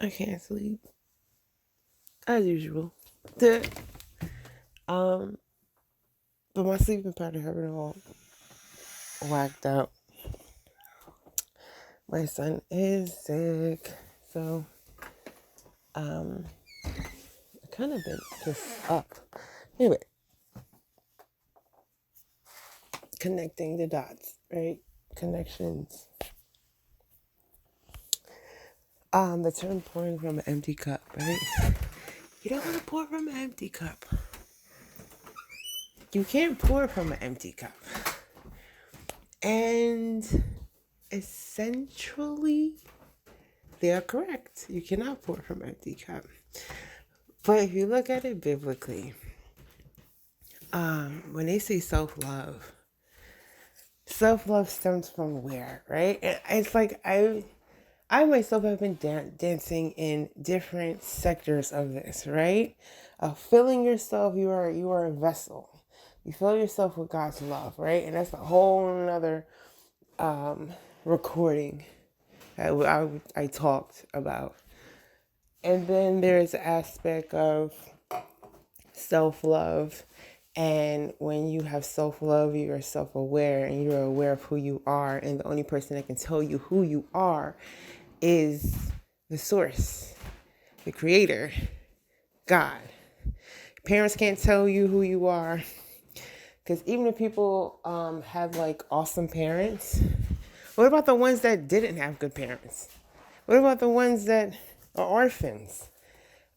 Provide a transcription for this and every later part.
I can't sleep as usual. The um, but my sleeping pattern have been all whacked out. My son is sick, so um, I kind of been just up. Anyway, connecting the dots, right? Connections. The term pouring from an empty cup, right? You don't want to pour from an empty cup. You can't pour from an empty cup. And essentially, they are correct. You cannot pour from an empty cup. But if you look at it biblically, when they say self love stems from where, right? It's like I myself have been dancing in different sectors of this, right? Filling yourself, you are a vessel. You fill yourself with God's love, right? And that's a whole nother recording I talked about. And then there's the aspect of self love. And when you have self love, you are self aware and you're aware of who you are. And the only person that can tell you who you are is the source, the creator, God. Parents can't tell you who you are. Because even if people have like awesome parents, what about the ones that didn't have good parents? What about the ones that are orphans?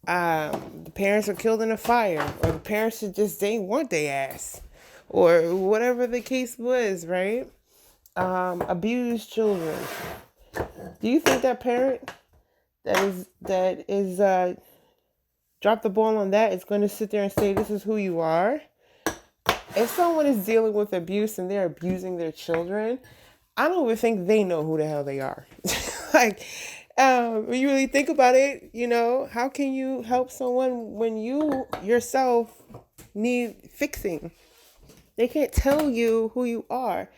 The parents were killed in a fire, or the parents just didn't want their ass, or whatever the case was, right? Abused children. Do you think that parent that is drop the ball on that is going to sit there and say this is who you are? If someone is dealing with abuse and they're abusing their children, I don't even think they know who the hell they are. Like, when you really think about it, how can you help someone when you yourself need fixing? They can't tell you who you are.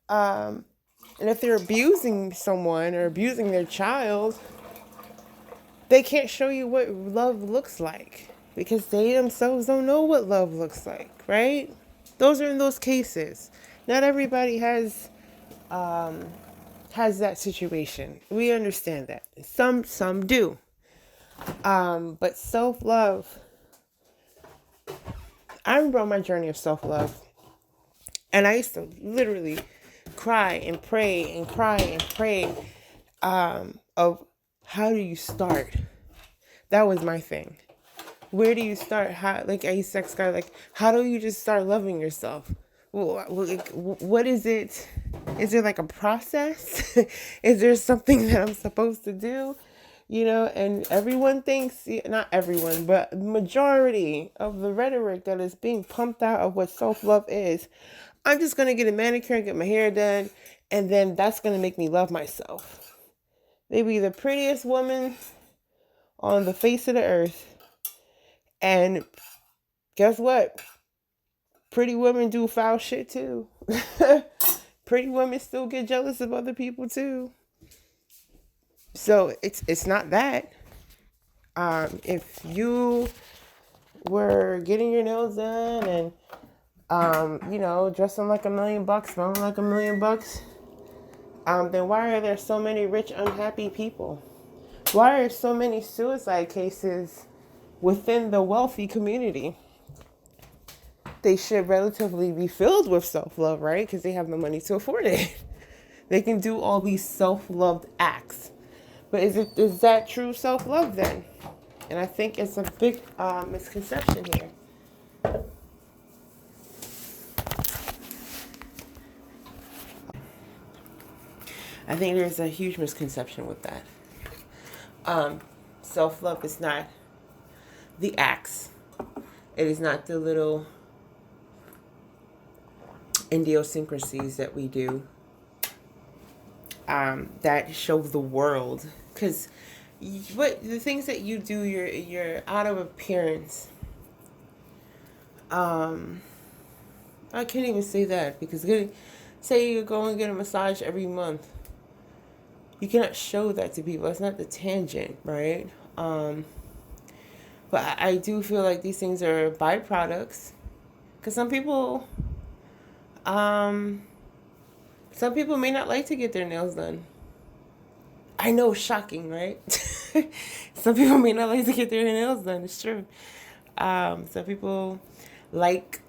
And if they're abusing someone or abusing their child, they can't show you what love looks like because they themselves don't know what love looks like, right? Those are in those cases. Not everybody has that situation. We understand that. Some do. But self-love, I remember on my journey of self-love, and I used to literally cry and pray and cry and pray of how do you start? That was my thing. Where do you start? How, like I used to ask God, like, how do you just start loving yourself? What is it? Is there like a process? Is there something that I'm supposed to do? And everyone thinks, not everyone, but majority of the rhetoric that is being pumped out of what self-love is, I'm just going to get a manicure and get my hair done, and then that's going to make me love myself. They be the prettiest woman on the face of the earth. And guess what? Pretty women do foul shit too. Pretty women still get jealous of other people too. So it's not that. If you were getting your nails done and dressing like $1,000,000, smelling like $1,000,000, then why are there so many rich, unhappy people? Why are so many suicide cases within the wealthy community? They should relatively be filled with self-love, right? Because they have the money to afford it. They can do all these self-loved acts. But is that true self-love then? And I think it's a big misconception here. I think there's a huge misconception with that. Self-love is not the acts. It is not the little idiosyncrasies that we do that show the world. Because what the things that you do, your out of appearance. I can't even say that because say you go and get a massage every month. You cannot show that to people. It's not the tangent, right? But I do feel like these things are byproducts, because um, some people may not like to get their nails done. I know, shocking, right? Some people may not like to get their nails done. It's true. Some people like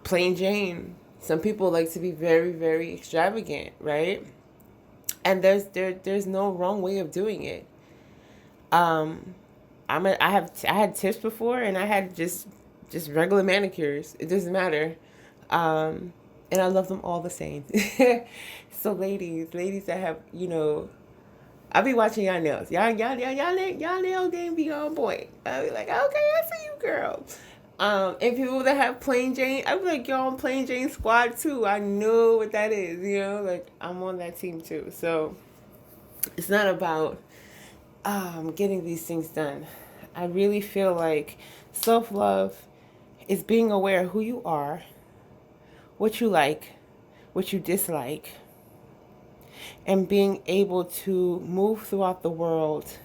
plain Jane. Some people like to be very, very extravagant, right? And there's no wrong way of doing it. I had tips before, and I had just regular manicures. It doesn't matter. And I love them all the same. So ladies that have, I'll be watching y'all nails. Y'all nail game be on point. I'll be like, okay, I see you, girl. And people that have plain Jane, I'll be like, y'all on plain Jane squad too. I know what that is, like I'm on that team too. So it's not about getting these things done. I really feel like self-love is being aware of who you are, what you like, what you dislike, and being able to move throughout the world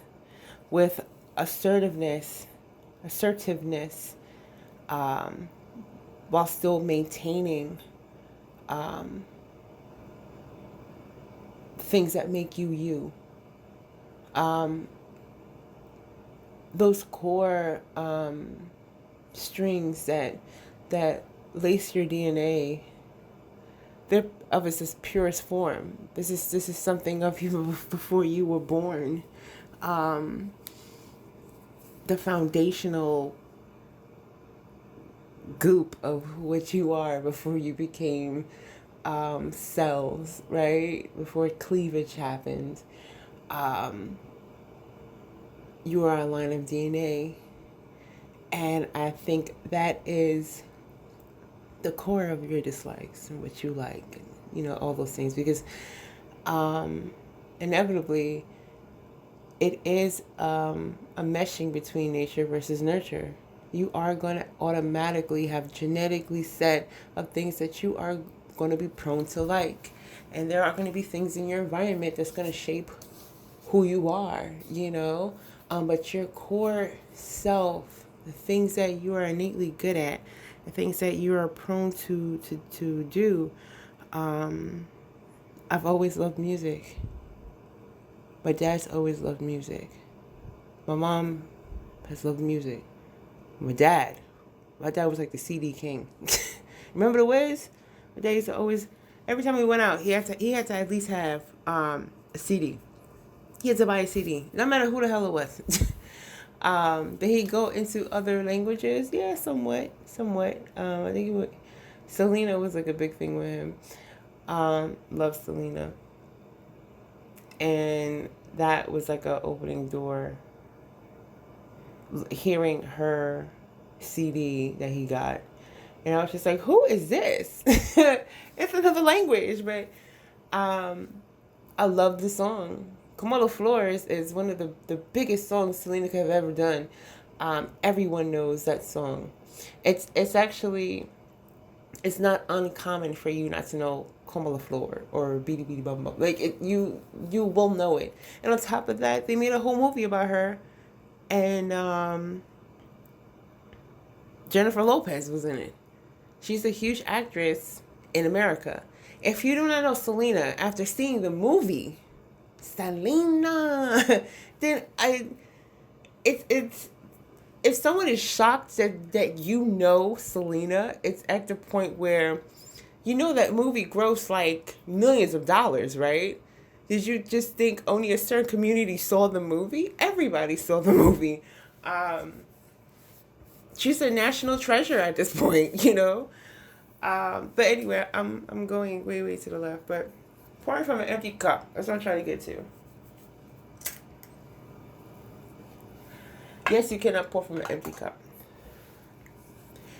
with assertiveness, while still maintaining things that make you you. Those core strings that lace your DNA, they're of its purest form. This is something of you before you were born. The foundational goop of what you are before you became cells, right? Before cleavage happened. You are a line of DNA. And I think that is the core of your dislikes and what you like, all those things. Because inevitably, it is a meshing between nature versus nurture. You are going to automatically have genetically set of things that you are going to be prone to like. And there are going to be things in your environment that's going to shape who you are, but your core self, the things that you are innately good at, the things that you are prone to do. I've always loved music. My dad's always loved music. My mom has loved music. My dad was like the CD king. Remember the Wiz? My dad used to always, every time we went out, he had to at least have a CD. He had to buy a CD, no matter who the hell it was. Did he go into other languages? Yeah, somewhat. I think Selena was like a big thing with him. Loved Selena. And that was like an opening door. Hearing her CD that he got. And I was just like, who is this? It's another language, but I love the song. Como las Flores is one of the biggest songs Selena could have ever done. Everyone knows that song. It's actually, it's not uncommon for you not to know Como la Flor or Beady Beady Bum Bum. Like, you will know it. And on top of that, they made a whole movie about her. And Jennifer Lopez was in it. She's a huge actress in America. If you do not know Selena after seeing the movie, Selena, then it's if someone is shocked that you know Selena, it's at the point where that movie grossed like millions of dollars, right? Did you just think only a certain community saw the movie? Everybody saw the movie. She's a national treasure at this point, But anyway, I'm going way to the left. But pouring from an empty cup. That's what I'm trying to get to. Yes, you cannot pour from an empty cup.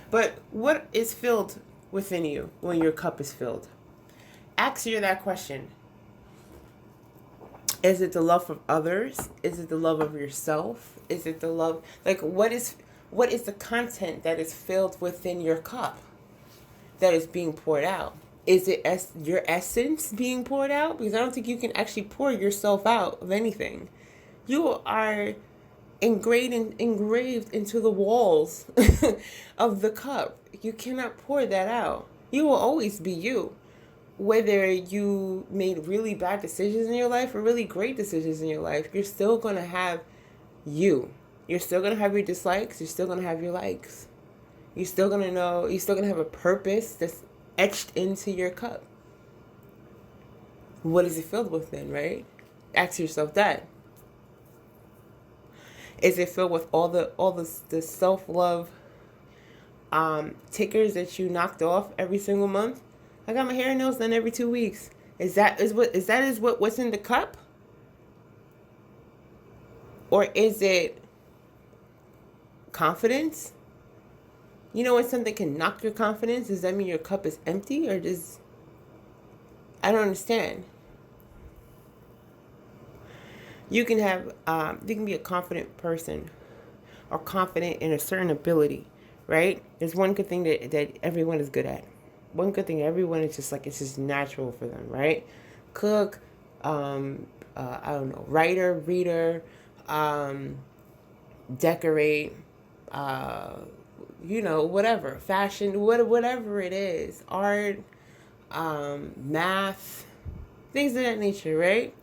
But what is filled within you when your cup is filled? Ask you that question. Is it the love of others? Is it the love of yourself? Is it the love, like, what is the content that is filled within your cup that is being poured out? Is it your essence being poured out? Because I don't think you can actually pour yourself out of anything. You are engraved into the walls of the cup. You cannot pour that out. You will always be you. Whether you made really bad decisions in your life or really great decisions in your life, you're still going to have you. You're still going to have your dislikes. You're still going to have your likes. You're still going to know, you're still going to have a purpose that's etched into your cup. What is it filled with then, right? Ask yourself that. Is it filled with all the self-love tickers that you knocked off every single month? I got my hair and nails done every 2 weeks. Is that what's in the cup? Or is it confidence? You know when something can knock your confidence, does that mean your cup is empty, or does... I don't understand. You can be a confident person or confident in a certain ability, right? There's one good thing that everyone is good at. One good thing everyone is just like, it's just natural for them, right? Cook, I don't know, writer, reader, decorate, whatever, fashion, whatever it is, art, math, things of that nature, right?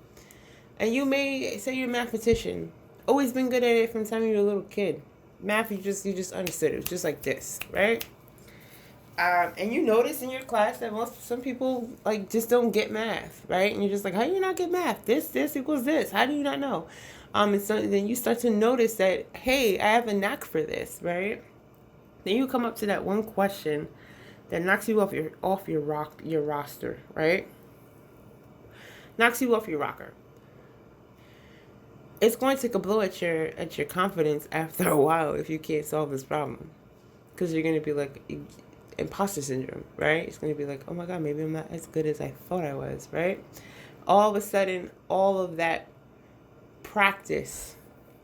And you may say you're a mathematician, always been good at it from the time you were a little kid. Math, you just understood it. It was just like this, right? And you notice in your class that some people like just don't get math, right? And you're just like, how do you not get math? This equals this. How do you not know? And so then you start to notice that, hey, I have a knack for this, right? Then you come up to that one question that knocks you off your roster, right? Knocks you off your rocker. It's going to take a blow at your confidence after a while if you can't solve this problem, because you're going to be like imposter syndrome, right? It's going to be like, oh my God, maybe I'm not as good as I thought I was, right? All of a sudden, all of that practice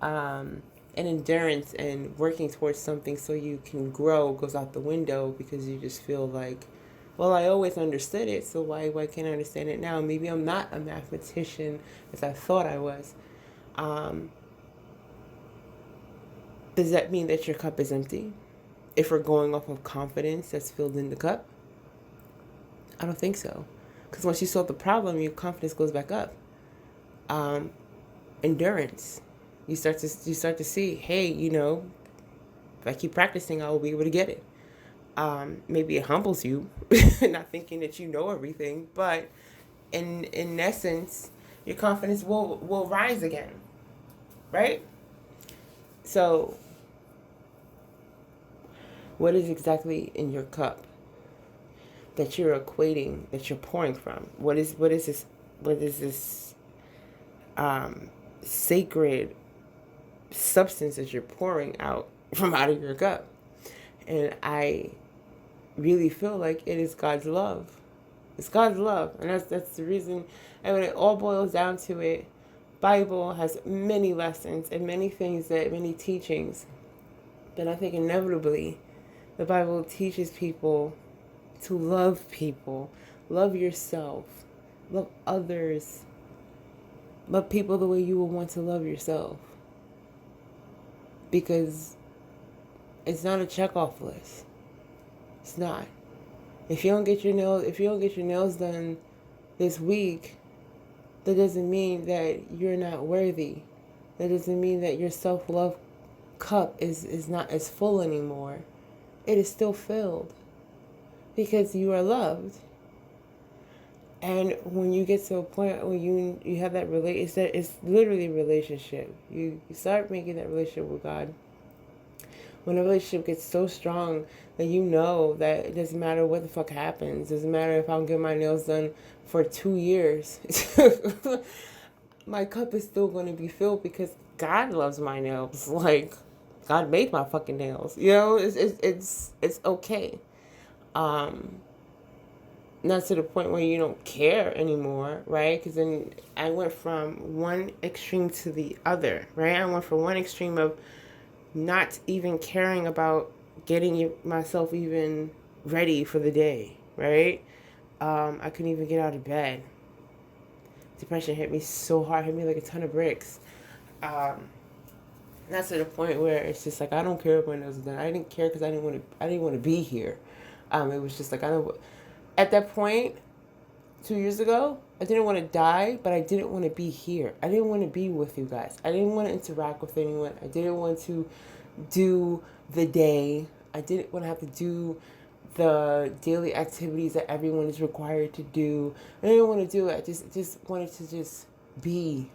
and endurance and working towards something so you can grow goes out the window, because you just feel like, well, I always understood it, so why can't I understand it now? Maybe I'm not a mathematician as I thought I was. Does that mean that your cup is empty? If we're going off of confidence that's filled in the cup? I don't think so. Because once you solve the problem, your confidence goes back up. Endurance. You start to see, hey, if I keep practicing, I will be able to get it. Maybe it humbles you, not thinking that you know everything, but in essence, your confidence will rise again, right? So, what is exactly in your cup that you're equating, that you're pouring from? What is this sacred substance that you're pouring out from out of your cup? And I really feel like it is God's love. It's God's love, and that's the reason. And when it all boils down to it, Bible has many lessons and many teachings. But I think inevitably, the Bible teaches people to love people, love yourself, love others, love people the way you would want to love yourself. Because it's not a checkoff list. It's not. If you don't get your nails done this week, that doesn't mean that you're not worthy. That doesn't mean that your self-love cup is not as full anymore. It is still filled, because you are loved. And when you get to a point where you have that it's literally a relationship. You start making that relationship with God. When a relationship gets so strong that you know that it doesn't matter what the fuck happens. It doesn't matter if I don't get my nails done for 2 years. My cup is still going to be filled, because God loves my nails. Like, God made my fucking nails. It's okay. Not to the point where you don't care anymore, right? Because then I went from one extreme to the other, right? I went from one extreme of not even caring about getting myself even ready for the day, right? I couldn't even get out of bed. Depression hit me so hard, hit me like a ton of bricks. That's to the point where it's just like I don't care when it was done. I didn't care because I didn't want to. I didn't want to be here. It was just like I don't. At that point, 2 years ago, I didn't want to die, but I didn't want to be here. I didn't want to be with you guys. I didn't want to interact with anyone. I didn't want to do the day. I didn't want to have to do the daily activities that everyone is required to do. I didn't want to do it. I just wanted to just be.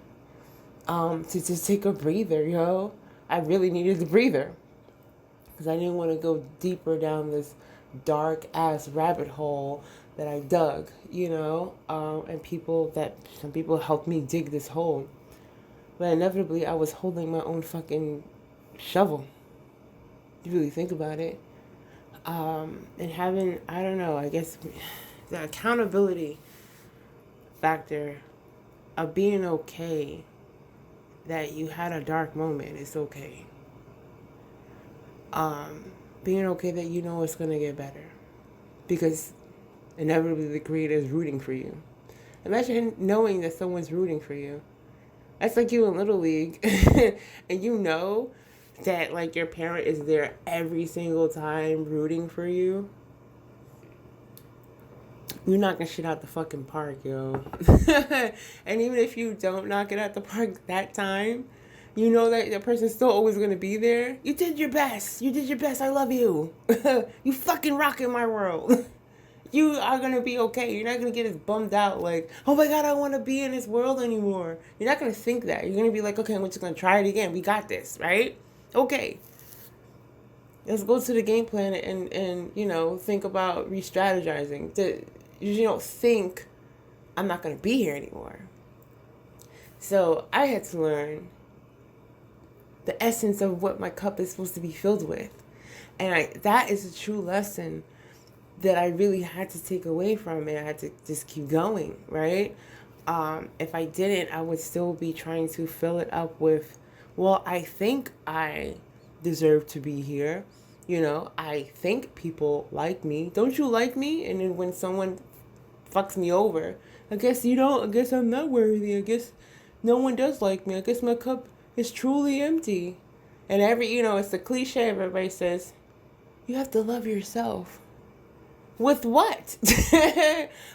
To just take a breather, yo. I really needed the breather because I didn't want to go deeper down this dark ass rabbit hole that I dug, and some people helped me dig this hole. But inevitably, I was holding my own fucking shovel. You really think about it. And having, I don't know, I guess the accountability factor of being okay that you had a dark moment is okay. Being okay that you know it's going to get better. Because inevitably the creator is rooting for you. Imagine knowing that someone's rooting for you. That's like you in Little League. And you know that like your parent is there every single time rooting for you. You knocking shit out the fucking park, yo. And even if you don't knock it out the park that time, you know that the person's still always going to be there. You did your best. You did your best. I love you. You fucking rock in my world. You are going to be okay. You're not going to get as bummed out like, oh my God, I don't want to be in this world anymore. You're not going to think that. You're going to be like, okay, I'm just going to try it again. We got this, right? Okay. Let's go to the game plan and think about re-strategizing. You don't think I'm not going to be here anymore. So I had to learn the essence of what my cup is supposed to be filled with. And that is a true lesson that I really had to take away from it. I had to just keep going, right? If I didn't, I would still be trying to fill it up with, well, I think I deserve to be here. I think people like me. Don't you like me? And then when someone fucks me over, I guess you don't. I guess I'm not worthy. I guess no one does like me. I guess my cup is truly empty. And it's the cliche everybody says, you have to love yourself. With what?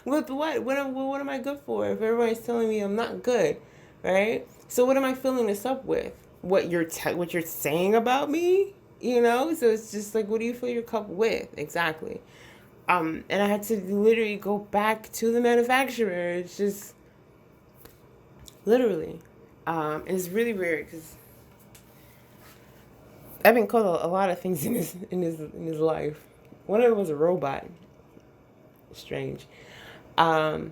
With what? What am I good for if everybody's telling me I'm not good, right? So what am I filling this up with? What you're saying about me? So it's just like, what do you fill your cup with? Exactly. And I had to literally go back to the manufacturer. It's just literally. And it's really weird because I've been called a lot of things in his life. One of them was a robot. Strange. And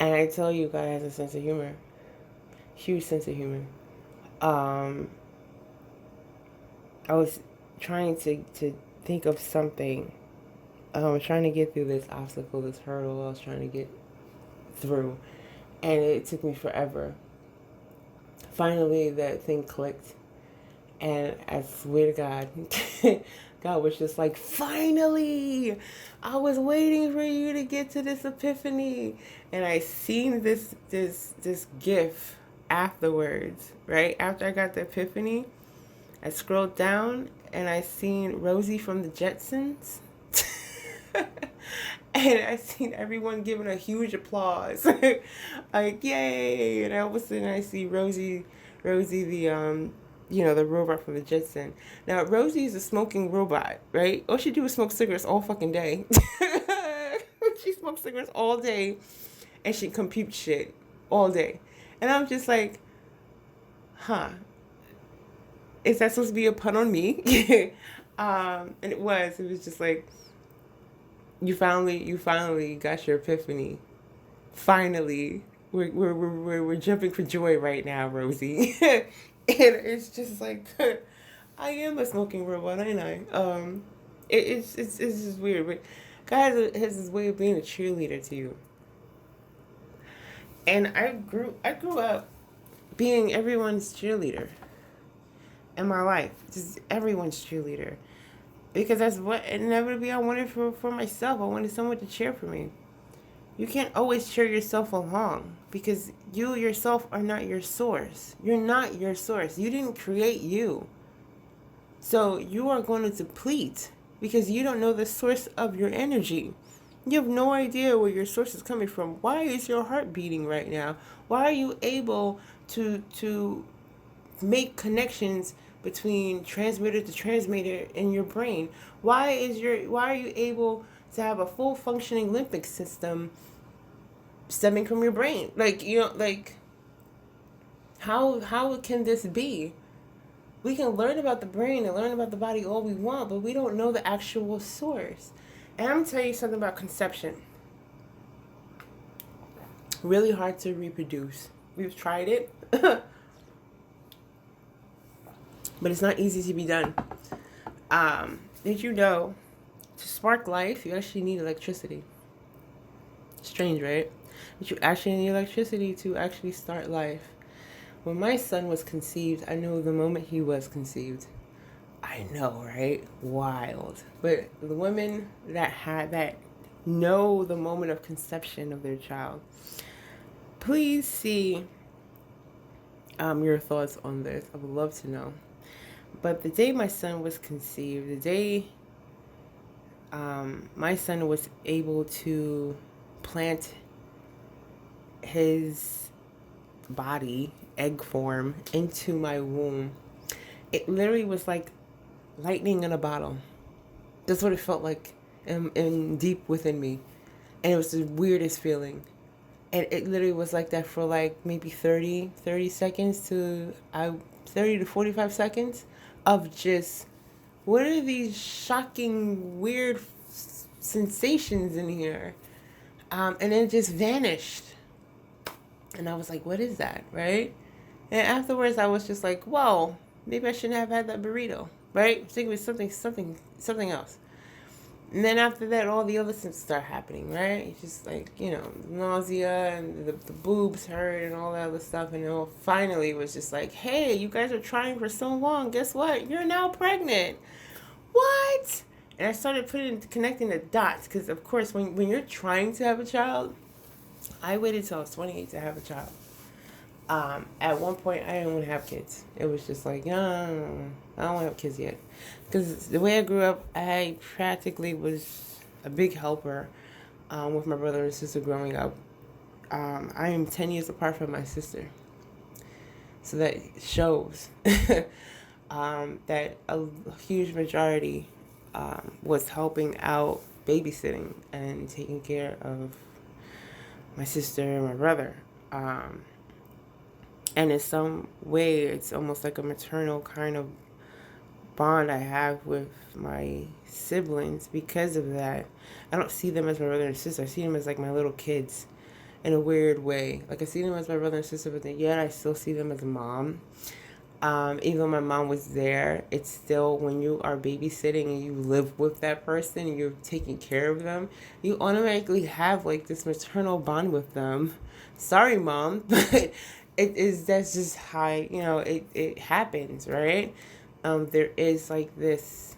I tell you, God has a sense of humor. Huge sense of humor. I was trying to think of something. I was trying to get through this obstacle, this hurdle I was trying to get through. And it took me forever. Finally, that thing clicked. And I swear to God, God was just like, finally, I was waiting for you to get to this epiphany. And I seen this gif afterwards, right? After I got the epiphany, I scrolled down and I seen Rosie from the Jetsons. And I seen everyone giving a huge applause. Like, yay. And all of a sudden I see Rosie the the robot from the Jetson. Now, Rosie is a smoking robot, right? All she do is smoke cigarettes all fucking day. She smokes cigarettes all day, and she computes shit all day. And I'm just like, huh. Is that supposed to be a pun on me? And it was just like, you finally got your epiphany. Finally. We're jumping for joy right now, Rosie. And it's just like, I am a smoking robot, ain't I? It's just weird, but God has his way of being a cheerleader to you. And I grew up being everyone's cheerleader in my life, just everyone's cheerleader. Because that's what inevitably I wanted for myself. I wanted someone to cheer for me. You can't always cheer yourself along because you yourself are not your source. You're not your source. You didn't create you. So you are going to deplete because you don't know the source of your energy. You have no idea where your source is coming from. Why is your heart beating right now? Why are you able to make connections between transmitter to transmitter in your brain? Why are you able to have a full functioning limbic system stemming from your brain? Like how can this be? We can learn about the brain and learn about the body all we want, but we don't know the actual source. And I'm gonna tell you something about conception. Really hard to reproduce. We've tried it, but it's not easy to be done. Did you know to spark life, you actually need electricity? Strange, right? But you actually need electricity to actually start life. When my son was conceived, I knew the moment he was conceived. I know, right? Wild. But the women that know the moment of conception of their child, please see your thoughts on this. I would love to know. But the day my son was conceived, the day my son was able to plant his body, egg form, into my womb, it literally was like lightning in a bottle. That's what it felt like in deep within me. And it was the weirdest feeling. And it literally was like that for like maybe 30 seconds to 30 to 45 seconds of just, what are these shocking, weird sensations in here? And it just vanished. And I was like, what is that, right? And afterwards, I was just like, whoa, maybe I shouldn't have had that burrito, right? I think it was something else. And then after that, all the other things start happening, right? It's just like, nausea and the boobs hurt and all that other stuff. And finally it was just like, hey, you guys are trying for so long. Guess what? You're now pregnant. What? And I started connecting the dots because, of course, when you're trying to have a child, I waited till I was 28 to have a child. At one point, I didn't want to have kids. It was just like, no, I don't want to have kids yet. Because the way I grew up, I practically was a big helper with my brother and sister growing up. I am 10 years apart from my sister. So that shows that a huge majority was helping out babysitting and taking care of my sister and my brother. And in some way, it's almost like a maternal kind of bond I have with my siblings because of that. I don't see them as my brother and sister. I see them as like my little kids in a weird way. Like I see them as my brother and sister, but then yet I still see them as a mom. Even though my mom was there, it's still when you are babysitting and you live with that person and you're taking care of them, you automatically have like this maternal bond with them. Sorry, mom, but that's just how, it happens, right? There is like this,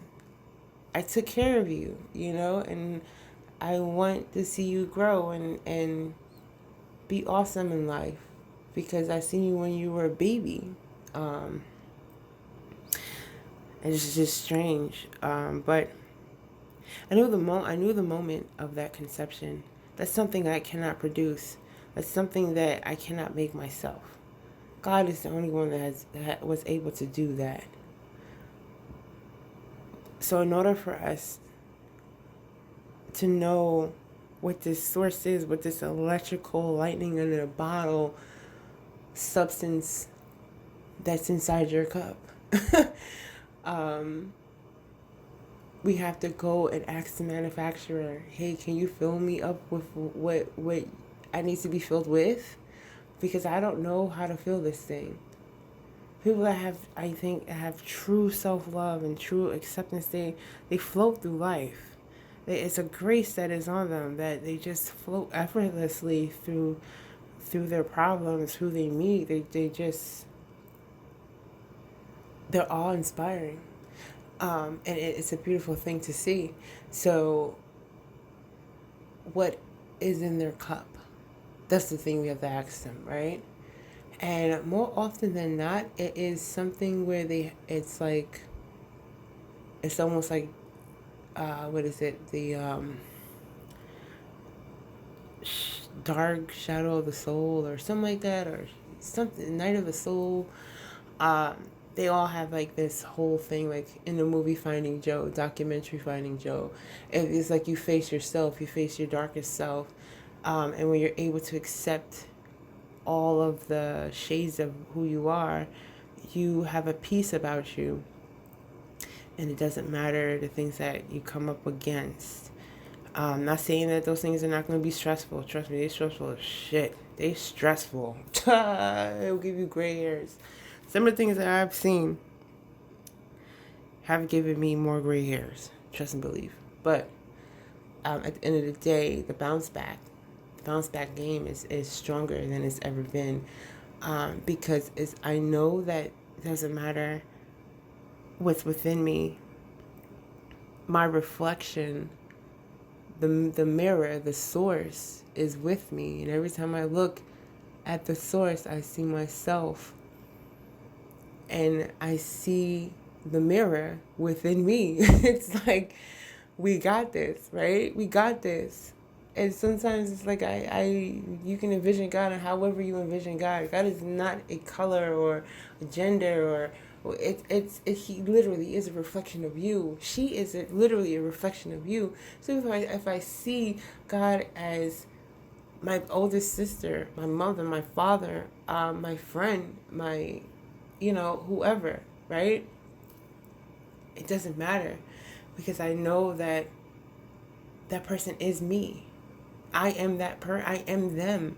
I took care of you, and I want to see you grow and be awesome in life because I seen you when you were a baby. And it's just strange. But I knew the moment of that conception. That's something I cannot produce. That's something that I cannot make myself. God is the only one that was able to do that. So in order for us to know what this source is, what this electrical lightning in a bottle substance that's inside your cup, we have to go and ask the manufacturer, hey, can you fill me up with what I need to be filled with? Because I don't know how to fill this thing. People that have true self-love and true acceptance, they float through life. It's a grace that is on them that they just float effortlessly through their problems, who they meet. They're awe-inspiring. And it's a beautiful thing to see. So what is in their cup? That's the thing we have to ask them, right? And more often than not, it is something where it's like, it's almost like, what is it? The dark shadow of the soul or something like that, or something, night of the soul. Um, they all have like this whole thing, like in the movie Finding Joe, documentary Finding Joe. It's like you face yourself, you face your darkest self. And when you're able to accept all of the shades of who you are, you have a peace about you. And it doesn't matter the things that you come up against. Not saying that those things are not going to be stressful. Trust me, they're stressful as shit. They're stressful. It'll give you gray hairs. Some of the things that I've seen have given me more gray hairs. Trust and believe. But at the end of the day, the bounce back game is stronger than it's ever been. Because I know that it doesn't matter what's within me. My reflection, the mirror, the source is with me. And every time I look at the source, I see myself. And I see the mirror within me. It's like, we got this, right? We got this. And sometimes it's like you can envision God and however you envision God. God is not a color or a gender or he literally is a reflection of you. She is literally a reflection of you. So if I see God as my oldest sister, my mother, my father, my friend, my, whoever, right? It doesn't matter, because I know that that person is me. I am that I am them.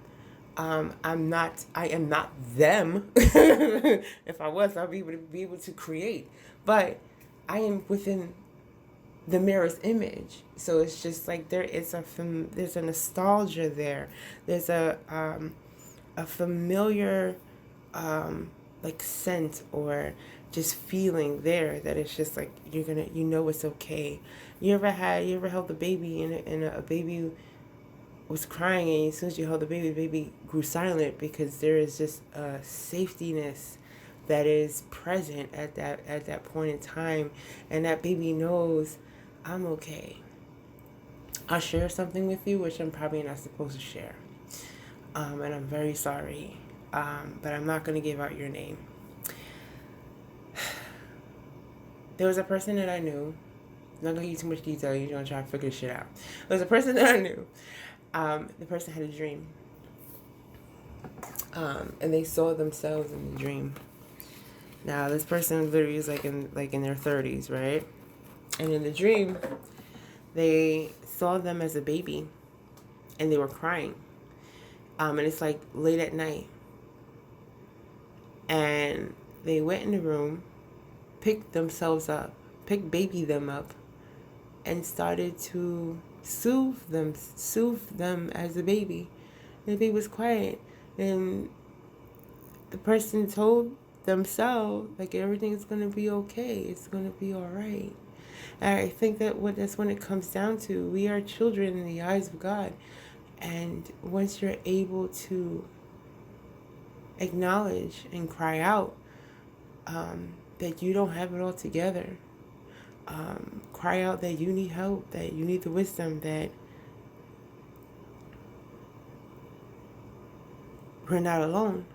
I am not them. If I was, I'd be able to create. But I am within the mirror's image. So it's just like there's a nostalgia there. There's a familiar like scent or just feeling there that it's just like it's okay. You ever held a baby and a baby was crying, and as soon as you held the baby grew silent, because there is just a safetiness that is present at that point in time, and that baby knows I'm okay. I'll share something with you which I'm probably not supposed to share, and I'm very sorry, but I'm not going to give out your name. There was a person that I knew. I'm not going to give you too much detail. You're going to try to figure this shit out. There was a person that I knew. The person had a dream. And they saw themselves in the dream. Now, this person literally is like in their 30s, right? And in the dream, they saw them as a baby, and they were crying. And it's like late at night. And they went in the room, picked baby them up, and started to soothe them as a baby. And the baby was quiet. And the person told themselves, like, everything's going to be okay. It's going to be all right. And I think that's when it comes down to. We are children in the eyes of God. And once you're able to acknowledge and cry out that you don't have it all together, cry out that you need help, that you need the wisdom, that we're not alone.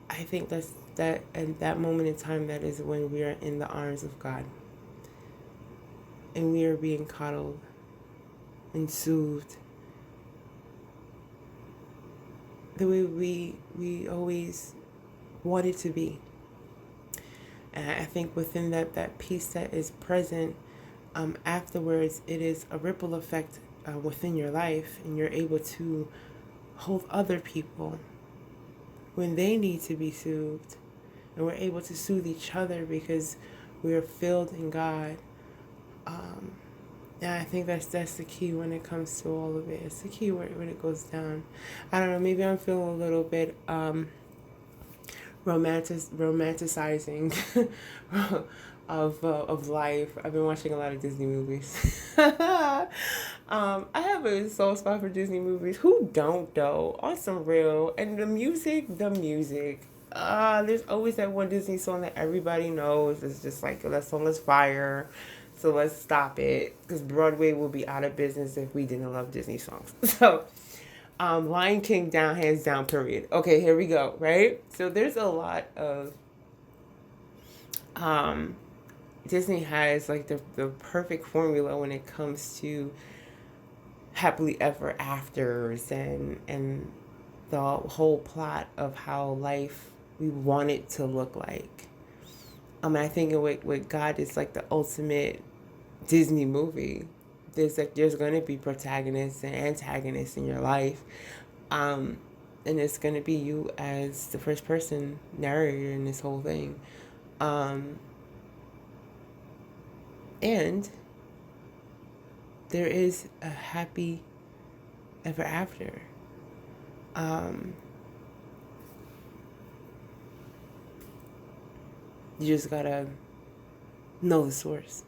I think that at that moment in time, that is when we are in the arms of God, and we are being coddled and soothed the way we always wanted to be. And I think within that peace that is present, afterwards, it is a ripple effect within your life, and you're able to hold other people when they need to be soothed, and we're able to soothe each other because we are filled in God. And I think that's the key when it comes to all of it. It's the key when it goes down. I don't know, maybe I'm feeling a little bit romanticizing of life. I've been watching a lot of Disney movies. I have a soft spot for Disney movies. Who don't though? On some real. And the music, the music. There's always that one Disney song that everybody knows. It's just like that song is fire. So let's stop it because Broadway will be out of business if we didn't love Disney songs. So, Lion King down, hands down, period. Okay, here we go. Right. So there's a lot of Disney has like the perfect formula when it comes to happily ever afters and the whole plot of how life we want it to look like. I think with God is like the ultimate Disney movie. There's gonna be protagonists and antagonists in your life. And it's gonna be you as the first person narrator in this whole thing. And there is a happy ever after. You just gotta know the source.